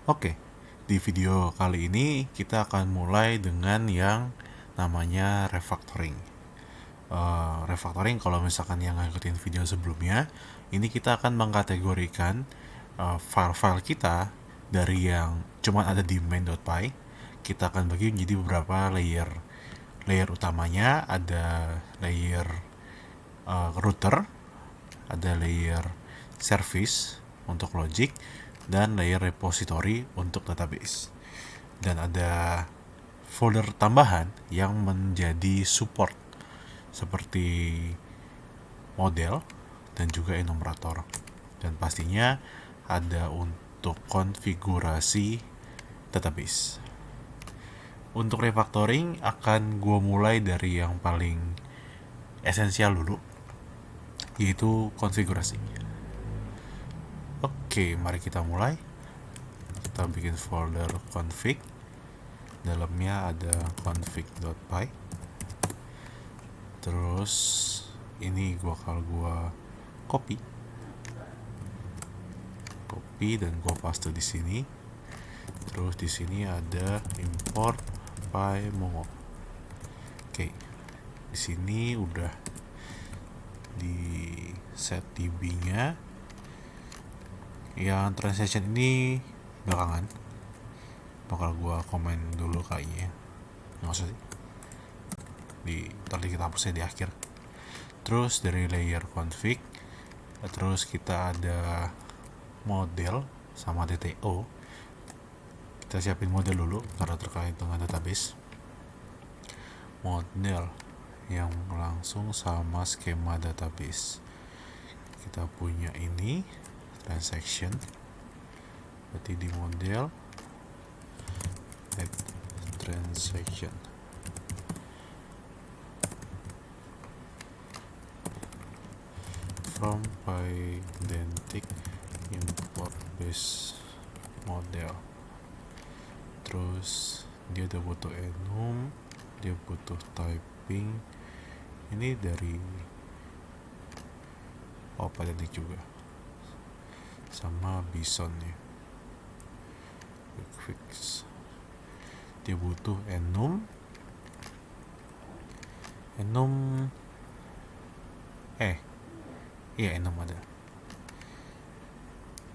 Oke, di video kali ini kita akan mulai dengan yang namanya refactoring. Refactoring kalau misalkan yang ngikutin video sebelumnya, ini kita akan mengkategorikan file-file kita dari yang cuma ada di main.py. Kita akan bagi menjadi beberapa layer. Layer utamanya ada layer router, ada layer service untuk logic, dan layer repository untuk database. Dan ada folder tambahan yang menjadi support seperti model dan juga enumerator. Dan pastinya ada untuk konfigurasi database. Untuk refactoring akan gue mulai dari yang paling esensial dulu, yaitu konfigurasi. Oke, mari kita mulai. Kita bikin folder config. Dalamnya ada config.py. Terus ini gua copy dan gua paste di sini. Terus di sini ada import pymongo. Oke. Di sini udah di set db-nya. Yang translation ini belakangan bakal gua komen dulu kayaknya. Nggak usah sih. Tadi kita hapusnya di akhir. Terus dari layer config, terus kita ada model sama DTO. Kita siapin model dulu karena terkait dengan database. Model yang langsung sama skema database. Kita punya ini transaction, berarti di model add transaction. From pydantic import base model. Terus dia ada butuh enum, dia butuh typing. Ini dari pydantic juga, sama bison ya. Quick fix. Dia butuh enum enum ada.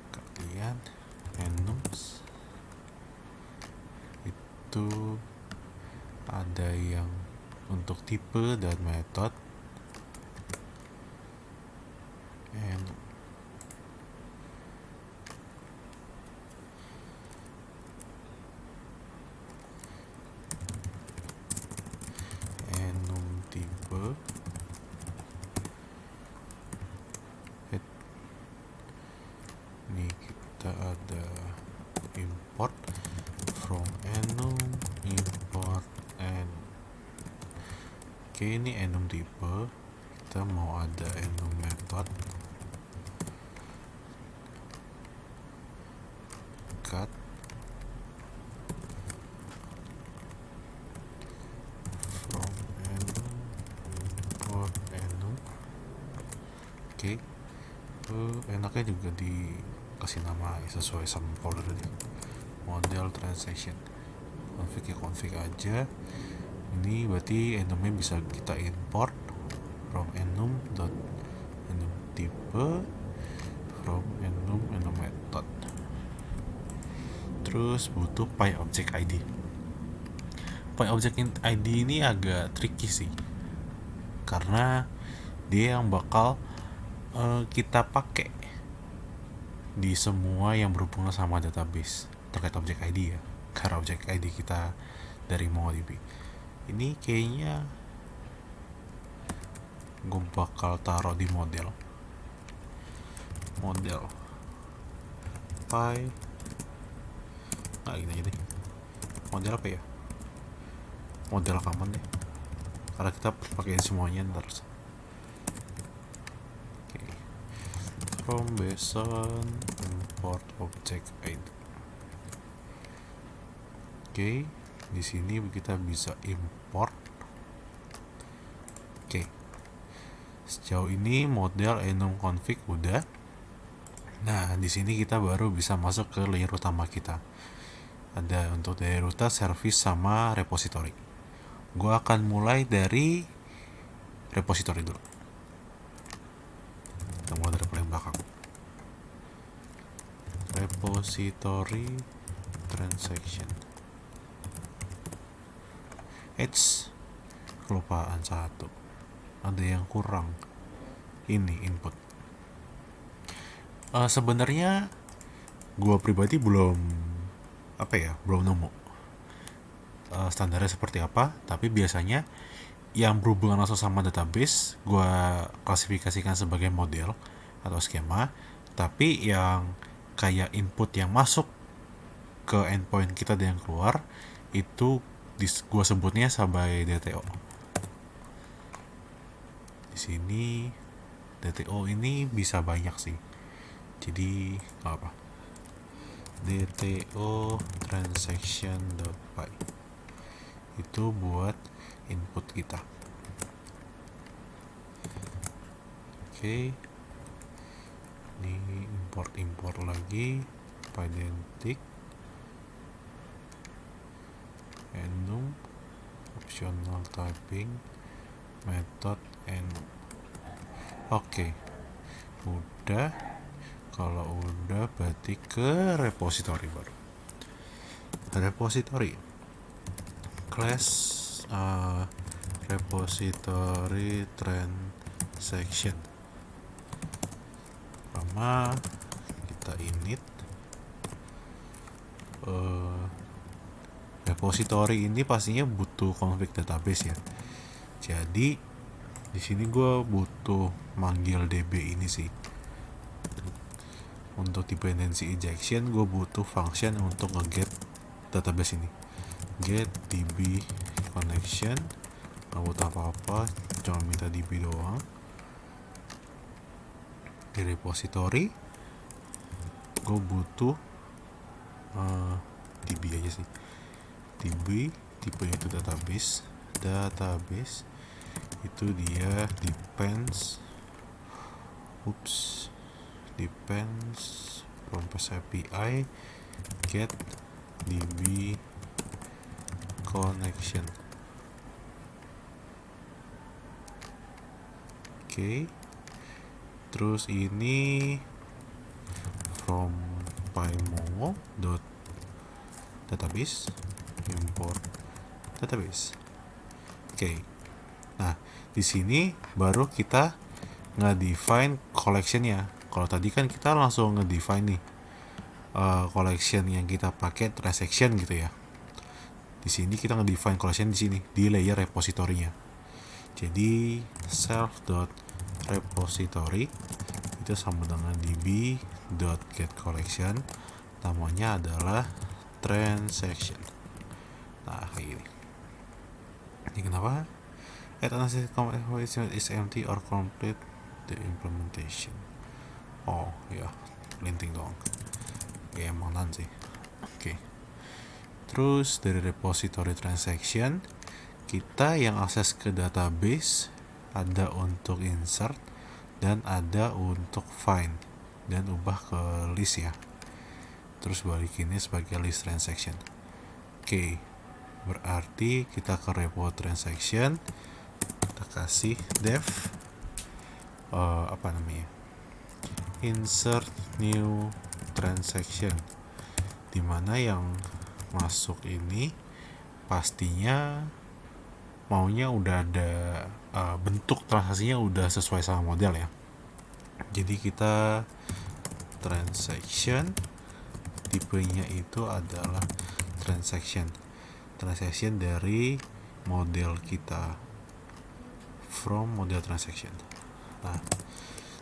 Kalian enums itu ada yang untuk tipe dan metode. Enum tipe. Ini kita ada import from enum, import enum. Oke, ini enum tipe. Kita mau ada enum method. Cut from enum, import enum. Oke. Enaknya juga dikasih nama sesuai sama folder ini. Model transaction. Config aja. Ini berarti enumnya bisa kita import from enum type from enum method. Terus butuh PyObject ID. PyObject ID ini agak tricky sih, karena dia yang bakal kita pakai di semua yang berhubungan sama database terkait objek ID ya, karena objek ID kita dari MongoDB. Ini kayaknya gue bakal taruh di model py gini aja deh. Model apa ya, model common deh, karena kita pakai semuanya ntar. From bison import object ID. Oke, di sini kita bisa import. Oke, sejauh ini model enum config udah. Nah, di sini kita baru bisa masuk ke layer utama kita. Ada untuk layer utama, service sama repository. Gua akan mulai dari repository dulu. Kita mulai dari paling belakang. Repository transaction. Kelupaan satu. Ada yang kurang. Ini input. Sebenarnya gue pribadi belum nemu standarnya seperti apa, tapi biasanya yang berhubungan langsung sama database gue klasifikasikan sebagai model atau skema, tapi yang kayak input yang masuk ke endpoint kita dan yang keluar itu gue sebutnya sebagai DTO. Di sini DTO ini bisa banyak sih, jadi apa, DTO transaction.py itu buat input kita. Oke, ini import lagi Pydantic enum optional typing method enum. Oke, udah. Kalau udah berarti ke repository baru. Repository class repository transaction. Pertama kita init repository ini pastinya butuh config database ya. Jadi di sini gue butuh manggil DB ini sih. Untuk dependency injection gue butuh function untuk nge-get database ini. Get DB connection, nggak butuh apa-apa, cuma minta DB doang. Di repository gue butuh DB aja sih. DB tipenya itu database itu dia depends from PES API get DB connection. Oke. Terus ini from pymongo.database import database. Oke. Nah, di sini baru kita nge-define collection-nya. Kalau tadi kan kita langsung nge-define nih collection yang kita pakai transaction gitu ya. Di sini kita nge-define collection di sini di layer repository-nya. Jadi self.repository itu sama dengan db.getCollection, namanya adalah transaction. Nah, kayak gini. Ini kenapa? Add analysis is empty or complete the implementation. Oh ya, linting doang. Ya emang nan sih. Oke. Terus dari repository transaction, kita yang akses ke database ada untuk insert dan ada untuk find dan ubah ke list ya. Terus balikinnya sebagai list transaction. Oke. Berarti kita ke repo transaction, kita kasih dev insert new transaction, dimana yang masuk ini pastinya maunya udah ada bentuk transaksinya udah sesuai sama model ya. Jadi kita transaction tipenya itu adalah transaction dari model kita, from model transaction. Nah,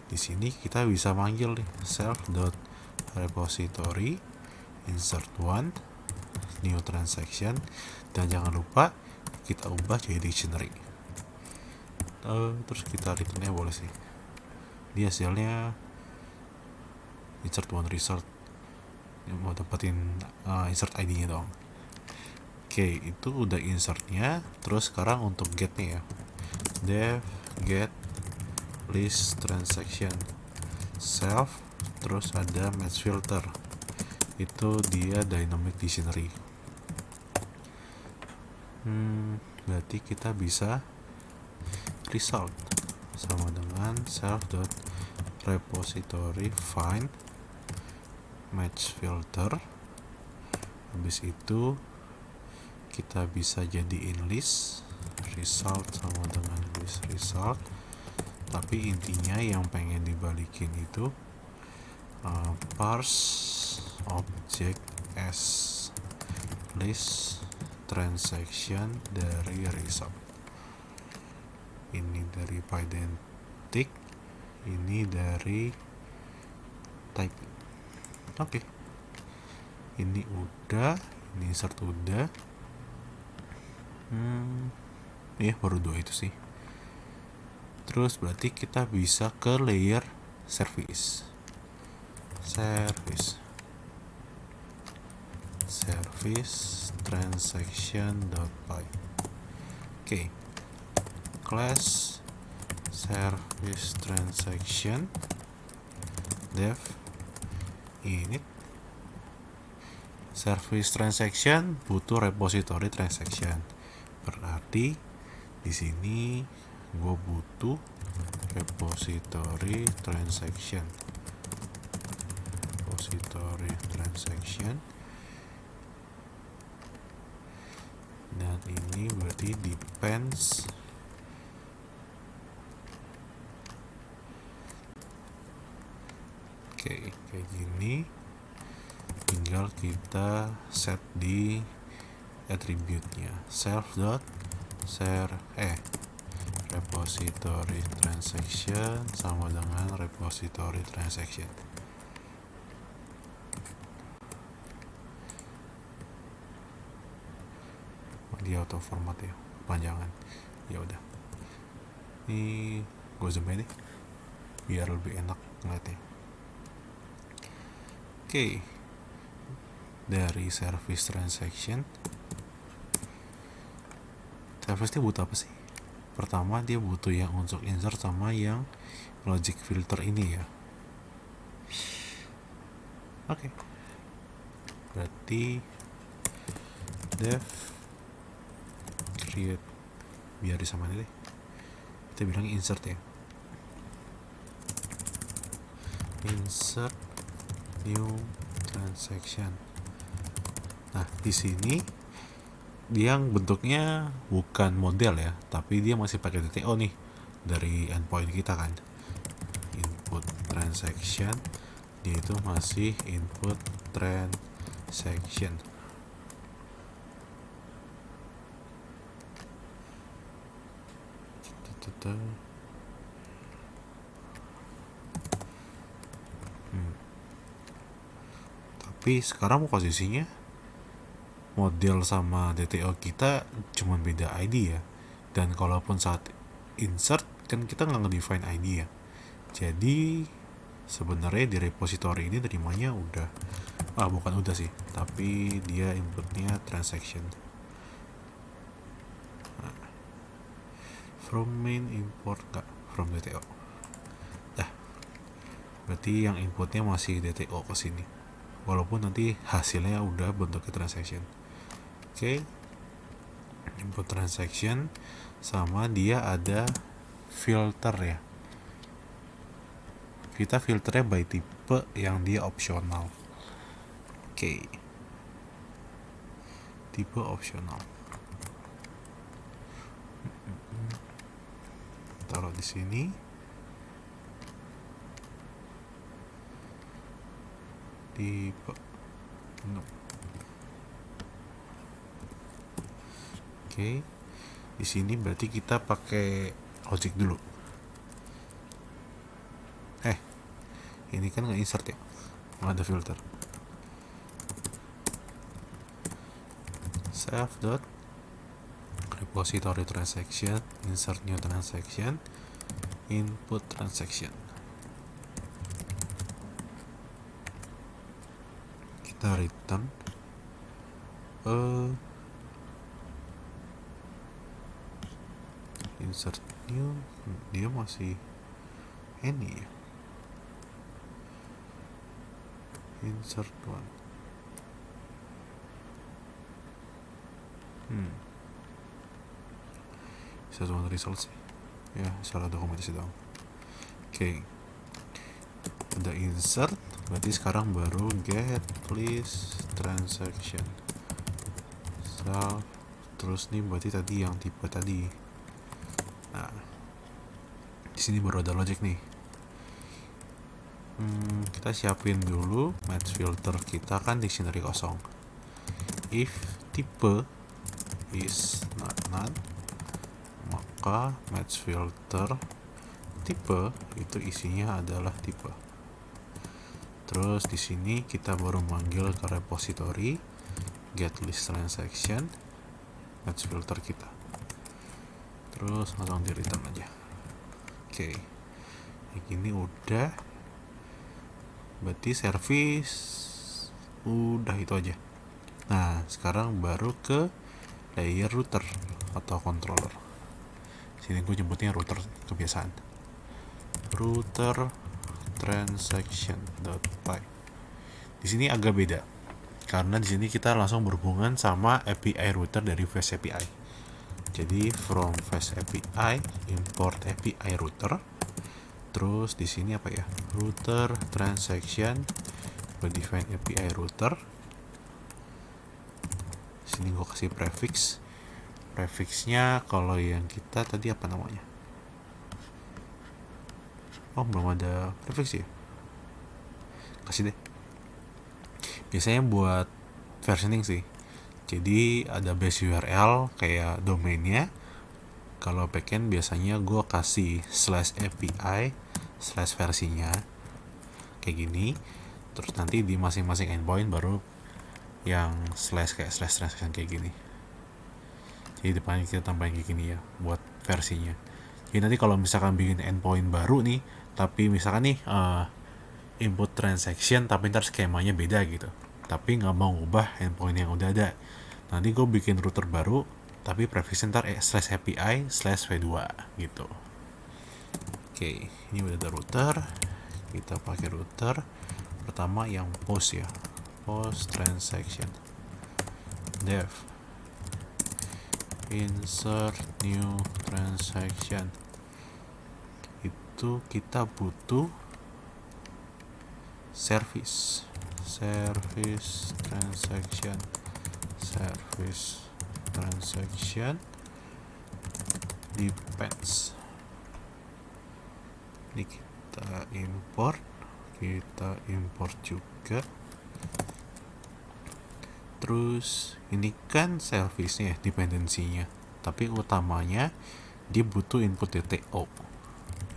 di sini kita bisa manggil nih self.repository insert one new transaction, dan jangan lupa kita ubah jadi dictionary. Terus kita returnnya boleh sih, dia hasilnya insert one result, mau dapetin insert ID nya dong. Oke, itu udah insertnya. Terus sekarang untuk getnya ya, dev get list transaction self Terus ada match filter, itu dia dynamic dictionary. Berarti kita bisa result sama dengan self.repository find match filter. Habis itu kita bisa jadiin list result sama dengan list result, tapi intinya yang pengen dibalikin itu parse object as list transaction dari result. Ini dari Pydantic, ini dari type. Oke. Ini udah, ini insert udah. Baru 2 itu sih. Terus berarti kita bisa ke layer service transaction.py. Oke. Class service transaction dev init. Service transaction butuh repository transaction. Berarti di sini gue butuh repository transaction. Dan ini berarti depends kayak gini. Tinggal kita set di attribute-nya repository transaction sama dengan repository transaction. Dia auto format ya, panjangan. Ya udah. Ini gue zoom ini biar lebih enak ngeliatnya. Oke. Dari service transaction, service dia butuh apa sih? Pertama dia butuh yang unsur insert sama yang logic filter ini ya. Oke. Berarti dev create, biar disamain deh, kita bilang insert ya, insert new transaction. Nah di sini dia yang bentuknya bukan model ya, tapi dia masih pakai DTO nih dari endpoint kita kan. Input transaction, dia itu masih input transaction. Tapi sekarang posisinya model sama DTO kita cuma beda ID ya. Dan kalaupun saat insert kan kita nggak nge-define ID ya. Jadi sebenarnya di repository ini terimanya udah, bukan udah sih, tapi dia inputnya transaction. From main import nggak from DTO. Berarti yang inputnya masih DTO ke sini, walaupun nanti hasilnya udah bentuknya transaction. Oke. Input transaction sama dia ada filter ya. Kita filternya by tipe yang dia opsional. Oke. Tipe opsional. Taruh di sini. Tipe no. Oke. Di sini berarti kita pakai logic dulu. Ini kan nggak insert ya, nggak ada filter. Self dot repository transaction, insert new transaction, input transaction. Kita return insert new, dia masih ini ya. insert one. Insert one results ya, salah dokumentasi dong. Oke. Ada insert, berarti sekarang baru get list transaction self. Terus nih berarti tadi yang tipe tadi. Nah, di sini baru ada logic nih. Kita siapin dulu match filter kita, kan dictionary kosong. If tipe is not none, maka match filter tipe itu isinya adalah tipe. Terus di sini kita baru manggil ke repository get list transaction match filter kita. Terus langsung di return aja. Oke. Ini udah. Berarti service udah itu aja. Nah, sekarang baru ke layer router atau controller. Sini gue nyebutnya router kebiasaan. Router transaction.py. Di sini agak beda karena di sini kita langsung berhubungan sama API router dari Fast API. Jadi from Fast API import API router. Terus di sini apa ya? Router transaction define API router. Sini gue kasih prefix. Prefixnya kalau yang kita tadi apa namanya? Oh, belum ada prefix ya? Kasih deh. Biasanya buat versioning sih. Jadi ada base URL kayak domainnya. Kalau backend biasanya gue kasih /API /versinya kayak gini. Terus nanti di masing-masing endpoint baru yang kayak /transaction kayak gini. Jadi depannya kita tambahin kayak gini ya buat versinya. Jadi nanti kalau misalkan bikin endpoint baru nih, tapi misalkan nih input transaction tapi ntar skemanya beda gitu, tapi nggak mau ngubah endpoint yang udah ada, nanti gue bikin router baru tapi prefixnya ntar /API /v2 gitu. Oke, ini udah ada router. Kita pakai router pertama yang post ya, post transaction dev insert new transaction. Itu kita butuh service transaction depends. Ini kita import juga. Terus ini kan service-nya, dependensinya, tapi utamanya dia butuh input DTO,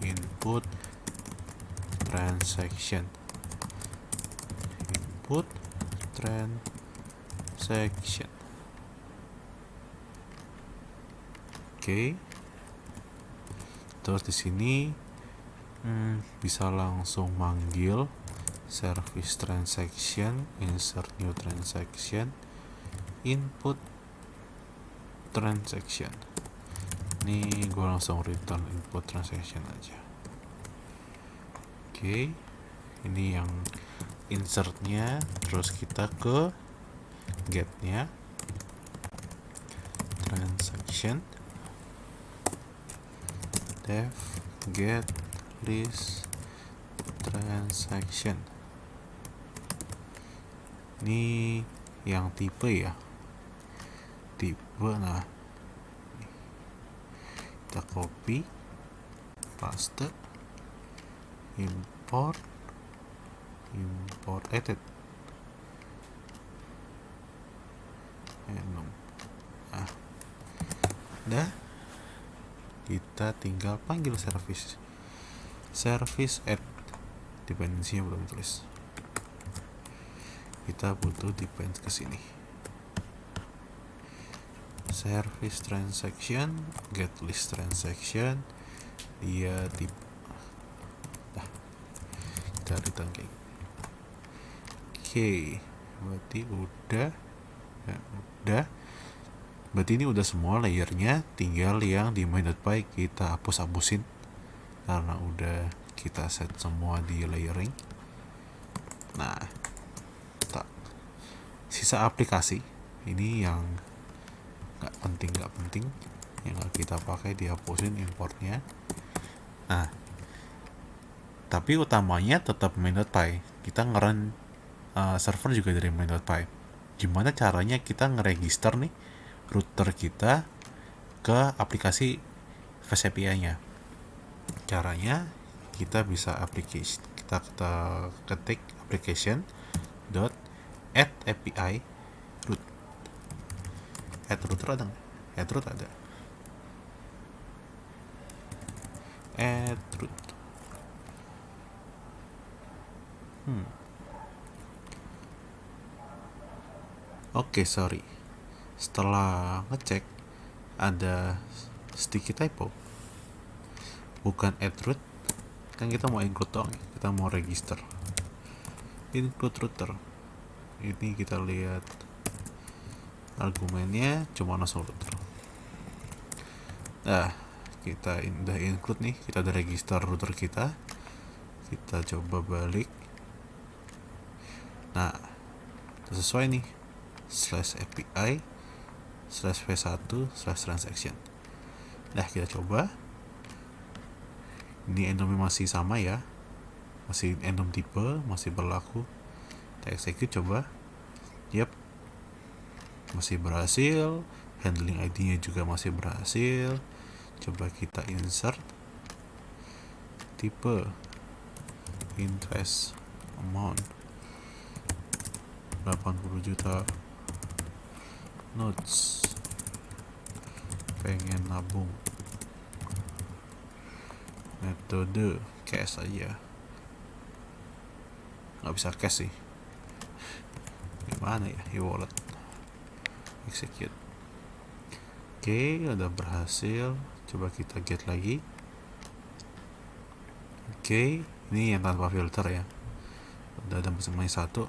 input transaction. Oke. Terus di sini bisa langsung manggil service transaction insert new transaction input transaction. Ini gue langsung return input transaction aja. Oke. Ini yang insertnya. Terus kita ke getnya transaction dev get list transaction. Ini yang tipe ya, tipe. Nah, kita copy paste import edit. Nah, udah, kita tinggal panggil service add. Dependensinya belum tulis, kita butuh depends ke sini. Service transaction get list transaction, dia tipe. Nah, kita return kayak. Oke, berarti udah. Berarti ini udah semua layernya, tinggal yang di main.py kita hapus-hapusin karena udah kita set semua di layering. Nah, sisa aplikasi ini yang nggak penting yang nggak kita pakai dihapusin importnya. Nah, tapi utamanya tetap main.py. Kita nge-run server juga dari main.py. Gimana caranya kita ngeregister nih router kita ke aplikasi Fast API-nya? Caranya kita bisa kita ketik application dot add API root. Add router ada nggak? Add root ada. Add root. Oke, sorry. Setelah ngecek ada sedikit typo. Bukan add root. Kan kita mau include dong. Kita mau register. Include router. Ini kita lihat argumennya cuma langsung router. Nah, kita udah include nih, kita udah register router kita. Kita coba balik. Nah, sesuai nih /API /v1/transaction. Nah, kita coba. Ini endomnya masih sama ya, masih endom tipe, masih berlaku. Kita execute coba. Yap, masih berhasil. Handling ID-nya juga masih berhasil. Coba kita insert tipe invest amount 80 juta notes, pengen nabung, metode cash aja, nggak bisa cash sih, gimana ya, e-wallet. Execute. Oke, udah berhasil. Coba kita get lagi. Oke, ini yang tanpa filter ya, udah ada semuanya satu.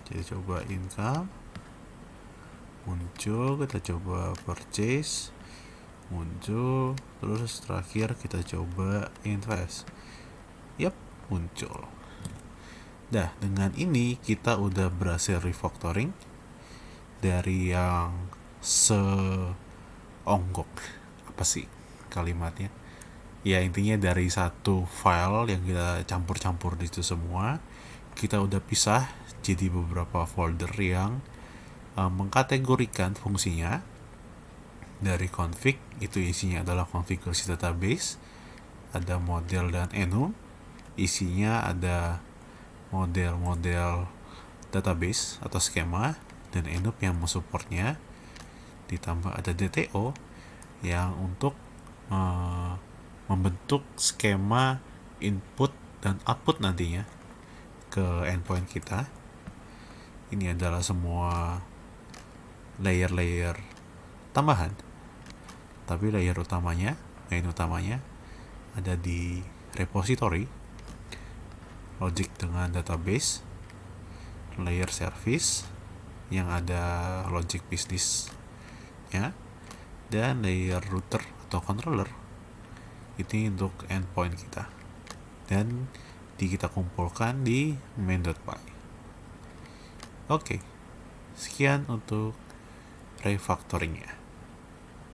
Jadi coba income muncul, kita coba purchase muncul, terus terakhir kita coba invest. Yap, muncul. Nah, dengan ini kita udah berhasil refactoring dari yang seonggok, apa sih kalimatnya? Ya, intinya dari satu file yang kita campur-campur di situ semua, kita udah pisah jadi beberapa folder yang mengkategorikan fungsinya. Dari config, itu isinya adalah konfigurasi database, ada model dan enum, isinya ada model-model database atau skema, dan enum yang mensupportnya, ditambah ada DTO yang untuk membentuk skema input dan output nantinya ke endpoint kita. Ini adalah semua layer-layer tambahan, tapi layer utamanya, main utamanya ada di repository, logic dengan database, layer service yang ada logic bisnis ya, dan layer router atau controller ini untuk endpoint kita, dan kita kumpulkan di main.py. Oke, sekian untuk refactoringnya.